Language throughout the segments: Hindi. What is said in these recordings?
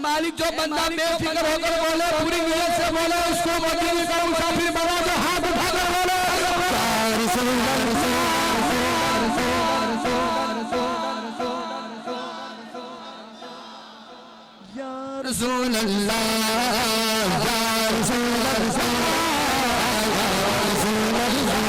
मालिक जो बंदा बेफिक्र होकर बोले, पूरी नीयत से बोले, उसको मदीने का मुसाफिर बना दो, हाथ उठाकर बोले या रसूल अल्लाह, या रसूल अल्लाह, या रसूल अल्लाह,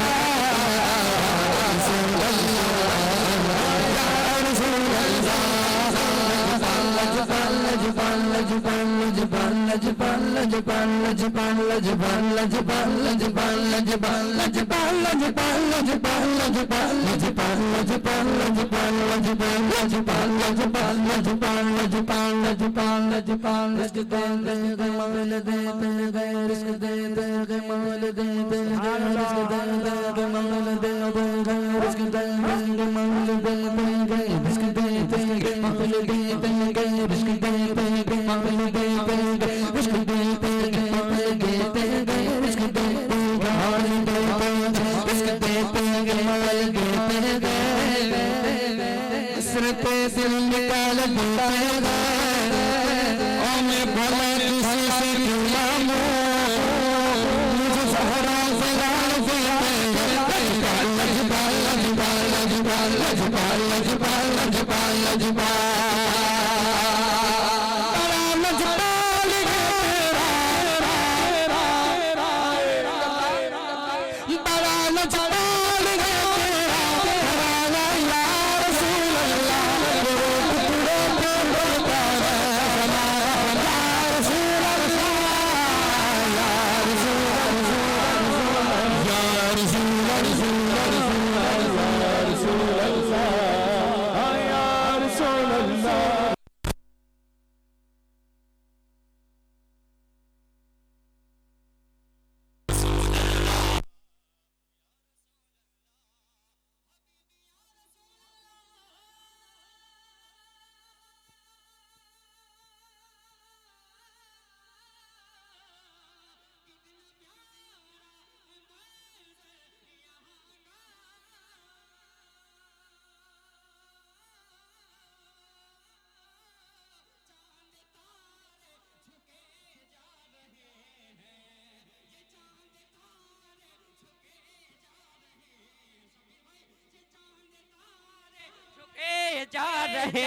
जा रहे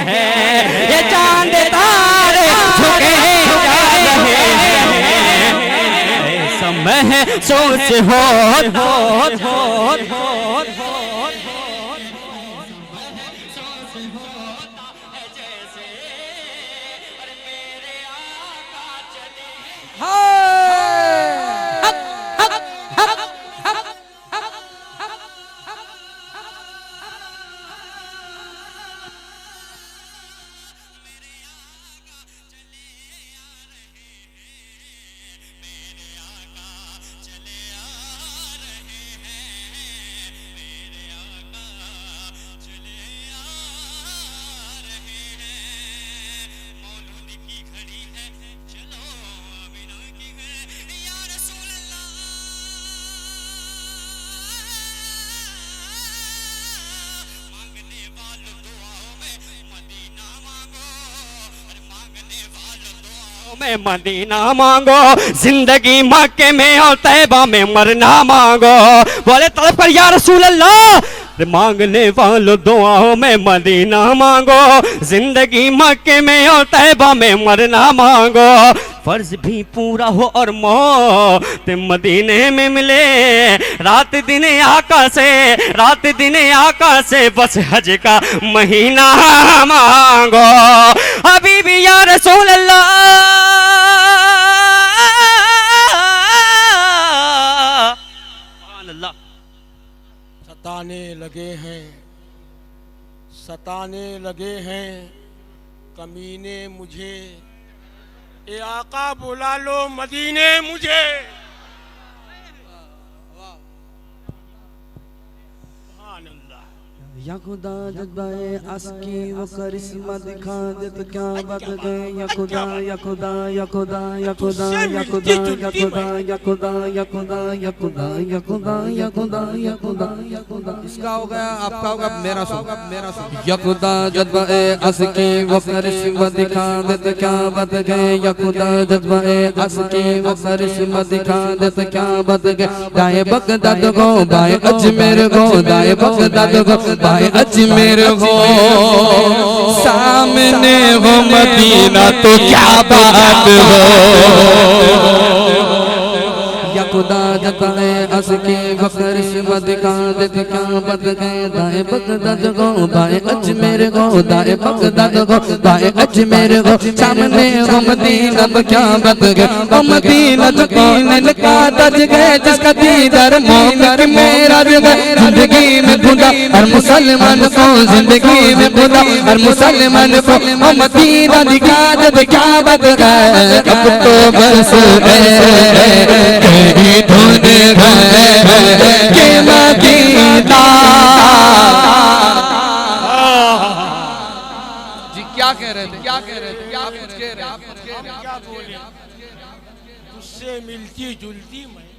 हैं ये चांद तारे झुके जा रहे हैं, समय सोच हो में मदीना मांगो, जिंदगी मक्के में और तैबा में मरना मांगो। बोले तड़प कर या रसूल अल्लाह, मांगने वालों दुआओं में मदीना मांगो, जिंदगी मक्के में और तैबा में मरना मांगो। फर्ज भी पूरा हो और मौत मदीने में मिले, रात दिन आका से, रात दिन आका से बस हज का महीना मांगो। हबीबी या रसूल अल्लाह, सताने लगे हैं, सताने लगे हैं कमीने मुझे, ए आका बुला लो मदीने मुझे। या खुदा जज्बाए अस्की वो करिश्मा दिखा दे तो क्या बात गए। या खुदा या खुदा या खुदा या खुदा या खुदा या खुदा या खुदा या खुदा या खुदा या खुदा या खुदा या खुदा या खुदा। इसका हो गया, आपका होगा, मेरा सो या खुदा जज्बाए अस्की वो करिश्मा दिखा दे तो क्या बात गए। या खुदा जज्बाए अस्की वो करिश्मा दिखा दे तो क्या बात गए। दाएं बगदाद को बाएं अजमेर को, दाएं बगदाद को बाएं अजमेर हो, सामने हो मदीना तो क्या बात हो। या खुदा जताए अस्की करिश्मा दिखा दे तो क्या बात गए। दाएं बगदाद को बाएं अजमेर को, दाएं बगदाद को बाएं अजमेर को, सामने हो मदीना तो क्या बात गए। ओ मदीना तो कौन का दज गए, जिसका दीदार मौका मेरा गए। जिंदगी में खुदा हर मुसलमान को, जिंदगी में खुदा हर मुसलमान को, ओ मदीना दिखा दे तो क्या बात गए। अब तो बस तेरी धुन है कि मदीना। जी क्या कह रहे थे, क्या कह रहे थे, क्या कुछ कह रहे, आप क्या बोले। तुझसे मिलती जुलती मैं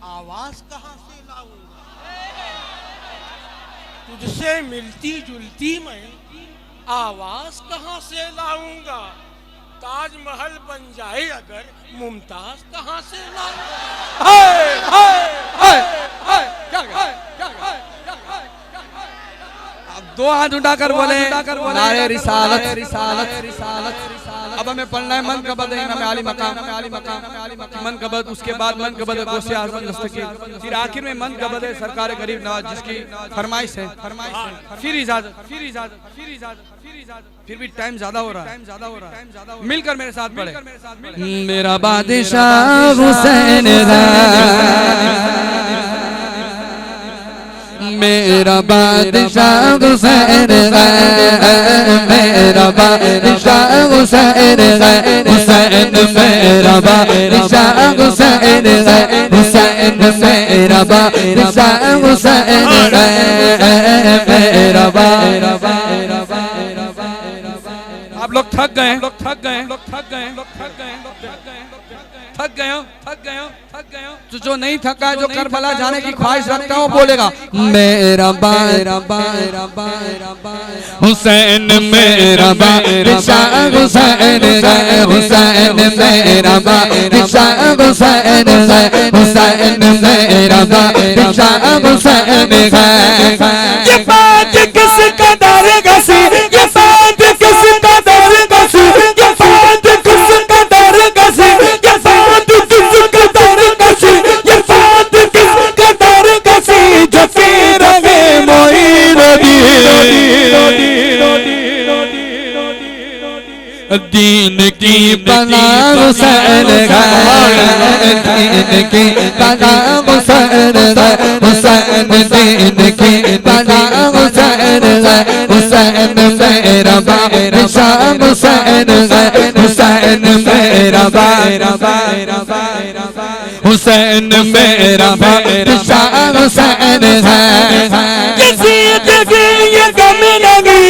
आवाज कहाँ से लाऊंगा। तुझसे मिलती जुलती मैं आवाज कहाँ से लाऊंगा। ताजमहल बन जाए अगर मुमताज कहाँ से लाऊंगा। अब दो हाथ उठाकर बोले नारे रिसालत रिसालत रिसालत। अब हमें पढ़ना है मन कबद इमाम आली मकाम, मन कबद, उसके बाद मन कबद गौसे आज़म दस्तगीर, फिर आखिर में मन कबद है सरकार गरीब नवाज जिसकी फरमाइश है। फिर इजाजत, फिर इजाजत, फिर इजाजत, फिर इजाजत। फिर भी टाइम ज्यादा हो रहा है, मिलकर मेरे साथ पढ़े। मेरा बादशाह हुसैन मेरा बादशाह हुसैन मेरा बादशाह हुसैन हुसैन मेरा बादशाह हुसैन हुसैन मेरा बादशाह हुसैन मेरा बादशाह। आप लोग थक गए, लोग थक गए, लोग थक गए, लोग थक गए, थक गए हो, थक गए हो, थक गए हो। तो जो नहीं थका है, जो करबला जाने की ख्वाहिश रखता है, वो बोलेगा मेरा हुसैन मेरा बादशाह हुसैन हुसैन मेरा बादशाह हुसैन हुसैन मेरा बादशाह हुसैन। ये बात किस कदर गसी, ये बात किस कदर गसी, ये बात किस कदर गसी, ये बात किस कदर गसी, ये बात किस कदर गसी, जो फिर रहे मोई रोडी दीन की बना हुसैन दीन की बना हुसैन हुसैन दीन की बना हुसैन हुसैन मेरा बादशाह हुसैन हुसैन मेरा हुसैन मेरा बादशाह हुसैन किसी जगह ये गम लगी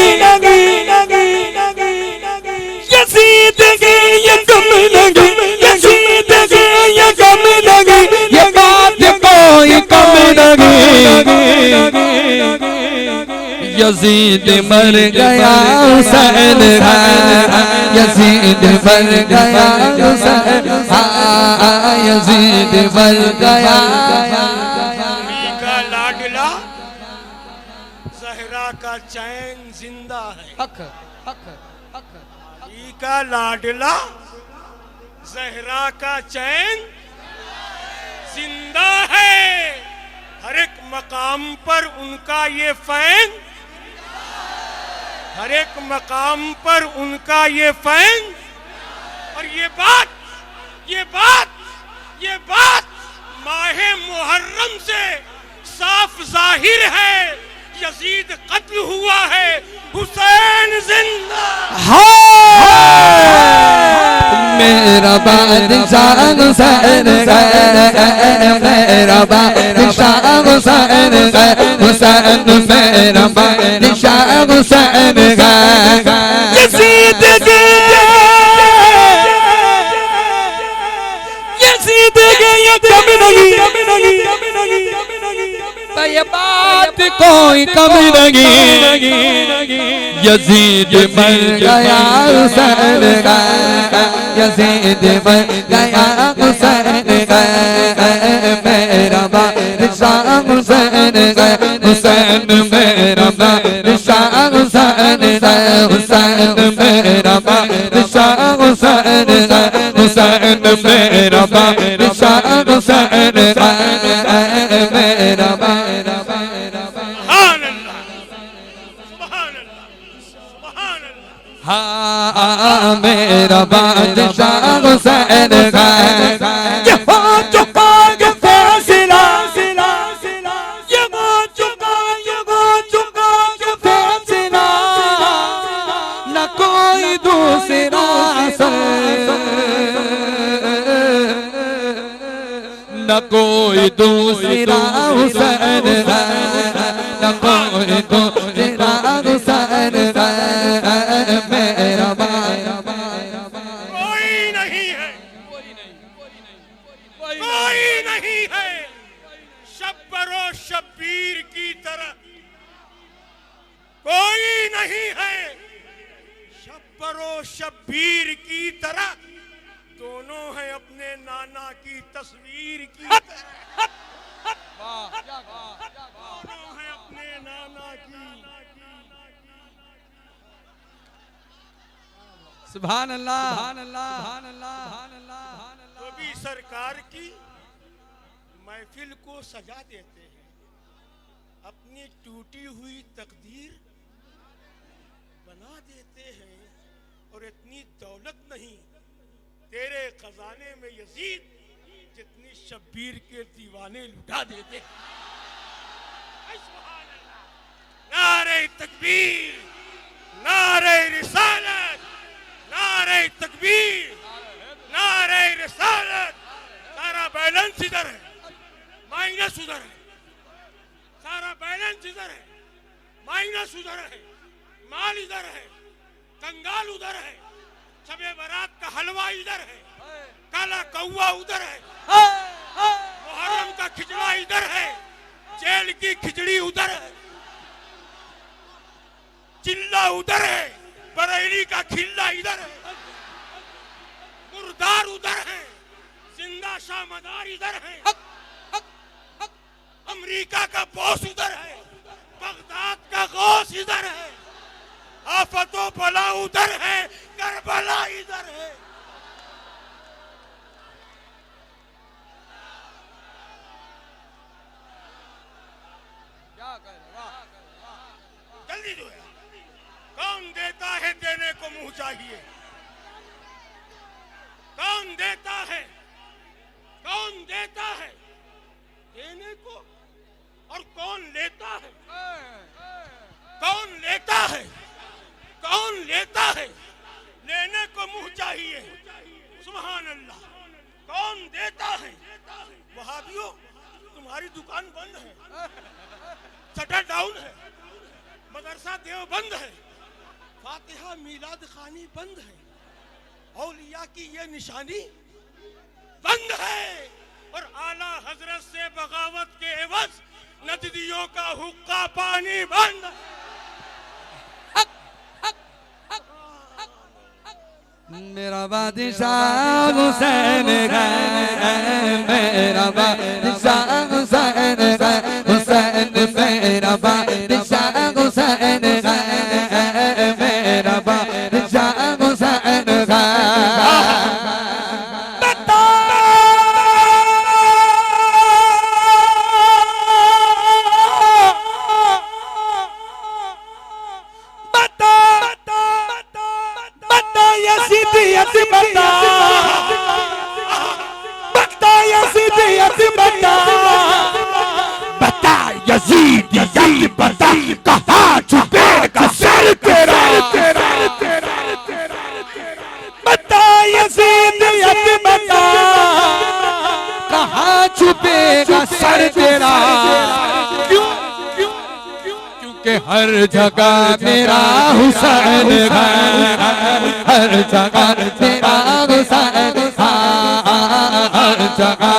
यज़ीद के ये गम लगी, यज़ीद के ये गम लगी, ये बात कोई कम लगी। यज़ीद मर गया हुसैन यज़ीद मर गया हुसैन यज़ीद मर गया। का लाडला ज़हरा का चैन जिंदा है। हक हक हक का लाडला ज़हरा का चैन जिंदा है। हर एक मकाम पर उनका ये फैन, हर एक मकाम पर उनका ये फैन। और ये बात माहे मुहर्रम से साफ जाहिर है। यजीद कत्ल हुआ है, हुसैन जिंदा। मेरा बादशाह हुसैन है, मेरा बादशाह हुसैन है, हुसैन मेरा बादशाह हुसैन है। यजीद के ये कभी नहीं, ये बात कोई कभी नहीं। यजीद मर गया हुसैन का, यजीद मर गया हुसैन का, मेरा बादशाह हुसैन का, हुसैन मेरा बादशाह हुसैन का, हुसैन मेरा बादशाह हुसैन का, हुसैन मेरा बादशाह हुसैन का, मेरा हाँ मेरा बादशाह हुसैन है। ये हो चुका ये फैसला, ये हो चुका ये फैसला, न कोई दूसरा न कोई दूसरा हुसैन है, न कोई दूसरा हुसैन है, मेरा कोई नहीं है, कोई नहीं है शब्बरो शब्बीर की तरह, कोई नहीं है शब्बरो शब्बीर की तरह, दोनों हैं अपने नाना की तस्वीर की तरह, दोनों हैं अपने नाना की। सुभान अल्लाह, सुभान अल्लाह, सुभान अल्लाह, सुभान अल्लाह। तो भी सरकार की महफिल को सजा देते हैं, अपनी टूटी हुई तकदीर बना देते हैं, और इतनी दौलत नहीं तेरे खजाने में यजीद, जितनी शब्बीर के दीवाने लुटा देते हैं। नारे तकबीर, नारे रिसालत, नारे तकबीर, नारे रिसालत। सारा बैलेंस इधर है, माइनस उधर है, सारा बैलेंस इधर है, माइनस उधर है, माल इधर है, कंगाल उधर है, शबे बारात का हलवा इधर है, काला कौवा उधर है, मुहर्रम का खिचड़ा इधर है, जेल की खिचड़ी उधर है, चिल्ला उधर है, बरेली का खिल्ला इधर है, मुर्दार उधर है, जिंदा शामदार इधर है, अमेरिका का बॉस उधर है, बगदाद का गौस इधर है, आफतो बला उधर है, करबला इधर है। जल्दी जो है, कौन देता है देने को मुंह चाहिए, कौन देता है, कौन देता है देने को, और कौन लेता है, कौन लेता है, कौन लेता है लेने को मुंह चाहिए। सुभान अल्लाह। कौन देता है? वहाबियों, तुम्हारी दुकान बंद है, शटर डाउन है, मदरसा देवबंद है, फातिहा मिलाद खानी बंद है, औलिया की ये निशानी बंद है, और आला हजरत से बगावत के एवज नजदियों का हुक्का पानी बंद है। मेरा बादशाह हुसैन है, मेरा बादशाह हुसैन है, हुसैन मेरा बादशाह हुसैन है, मेरा बादशाह हुसैन है। यजीद यजीद बता कहाँ छुपेगा सर तेरा बता यजीद यजीद बता कहाँ छुपेगा सर तेरा, कि हर जगह मेरा हुसैन है, हर जगह मेरा हुसैन है, हर जगह।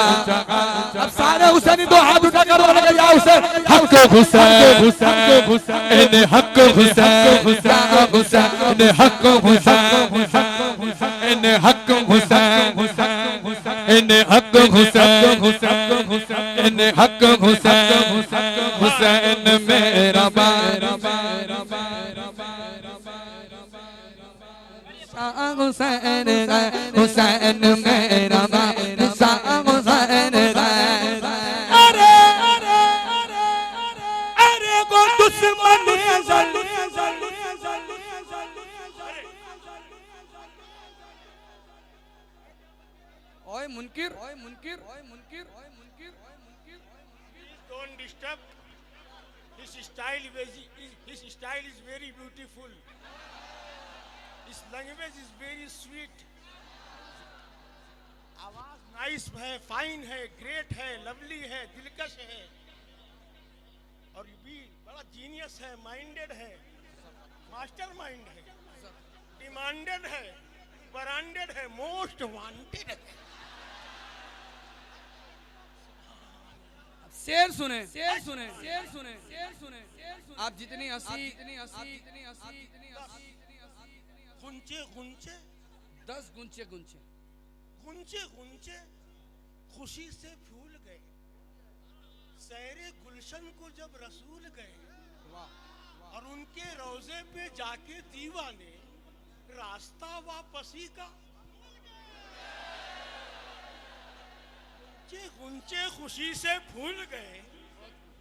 अब सारे हुसैनी दो हाथ उठाकर बोले या हुसैन, हक हुसैन हुसैन हुसैन हक हुसैन हुसैन हुसैन हक हुसैन हुसैन हक हुसैन हुसैन हक हुसैन हुसैन हक हुसैन हुसैन मेरा हुसैन हुसैन मेरा हुसैन। अरे अरे अरे को दुश्मन ओए मुनकिर ओए मुनकिर ओए मुनकिर ओए मुनकिर ओए मुनकिर। Don't disturb. His style is very beautiful. His language is very sweet. आवाज नाइस है, फाइन है, ग्रेट है, लवली है, दिलकश है, और ये भी बड़ा जीनियस है, माइंडेड है, मास्टर माइंड है, डिमांडेड है, ब्रांडेड है, मोस्ट वांटेड है। शेर सुने शेर सुने शेर सुने शेर सुने। आप जितनी हंसी गुंचे गुंचे 10 गुंचे गुंचे गुंचे गुंचे खुशी से फूल गए, सहरे गुलशन को जब रसूल गए, और उनके रोजे पे जाके दीवाने रास्ता वापसी का। गुंचे खुशी से फूल गए,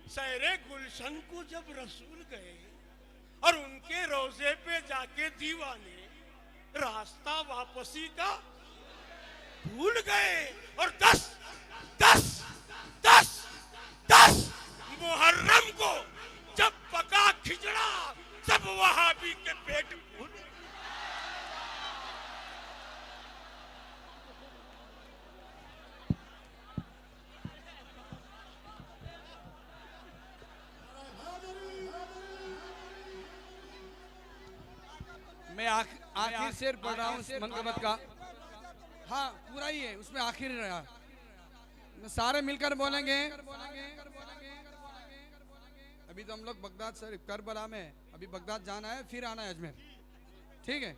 सहरे गुलशन को जब रसूल गए, और उनके रोजे पे जाके दीवाने रास्ता वापसी का भूल गए। और 10 मुहर्रम को जब पका खिचड़ा, सब वहाबी के पेट भूल। मैं आखिर शेर पढ़ रहा हूँ मनकबत का। हाँ पूरा ही है, उसमें आखिर रहा। सारे मिलकर बोलेंगे। अभी तो हम लोग बगदाद से करबला में, अभी बगदाद जाना है, फिर आना है अजमेर, ठीक है।